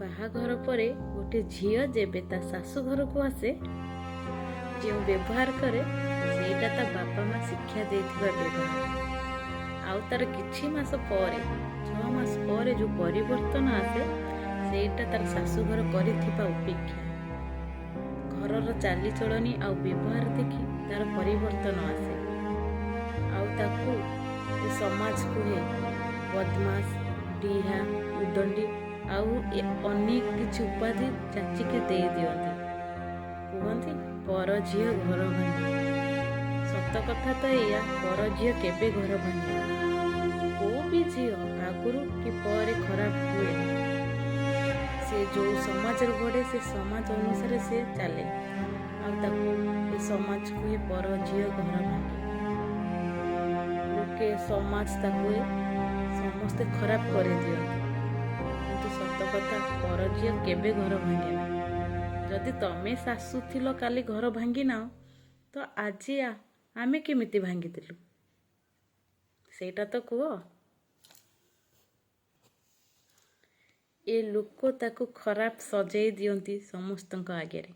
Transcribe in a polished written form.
ବାହାଘର ପରେ ଗୋଟେ ଝିଅ ଯେବେ ତା ଶାଶୁ ଘରକୁ ଆସେ, ଯେଉଁ ବ୍ୟବହାର କରେ ସେଇଟା ତା ବାପା ମା ଶିକ୍ଷା ଦେଇଥିବା ବ୍ୟବହାର। ଆଉ ତାର କିଛି ମାସ ପରେ, 6 ମାସ ପରେ ଯେଉଁ ପରିବର୍ତ୍ତନ ଆସେ ସେଇଟା ତାର ଶାଶୁଘର କରିଥିବା ଉପେକ୍ଷା। ଘରର ଚାଲିଚଳଣି ଆଉ ବ୍ୟବହାର ଦେଖି ତାର ପରିବର୍ତ୍ତନ ଆସେ। ଆଉ ତାକୁ ଏ ସମାଜ କୁହେ ବଦମାସ, ଡିହା, ଉଦଣ୍ଡି ଆଉ ଅନେକ କିଛି ଉପାଧି ଚାଚିକି ଦେଇ ଦିଅନ୍ତି। କୁହନ୍ତି ପର ଝିଅ ଘର ଭାଙ୍ଗେ। ସତ କଥା ତ ଏଇଆ, ପର ଝିଅ କେବେ ଘର ଭାଙ୍ଗେ। କୋଉ ବି ଝିଅ ଆଗରୁ କି ପରେ ଖରାପ ହୁଏନି। ସେ ଯେଉଁ ସମାଜରେ ବଢ଼େ ସେ ସମାଜ ଅନୁସାରେ ସେ ଚାଲେ। ଆଉ ତାକୁ ଏ ସମାଜ କୁହେ ପର ଝିଅ ଘର ଭାଙ୍ଗେ। ଲୋକେ ସମାଜ ତାକୁ ସମସ୍ତେ ଖରାପ କରିଦିଅନ୍ତି। କିନ୍ତୁ ସତ କଥା, ପର ଝିଅ କେବେ ଘର ଭାଙ୍ଗେ ନା। ଯଦି ତମେ ଶାଶୁ ଥିଲ କାଲି ଘର ଭାଙ୍ଗି ନାଅ, ତ ଆଜି ଆମେ କେମିତି ଭାଙ୍ଗିଥିଲୁ ସେଇଟା ତ କୁହ। ଏ ଲୋକ ତାକୁ ଖରାପ ସଜେଇ ଦିଅନ୍ତି ସମସ୍ତଙ୍କ ଆଗରେ।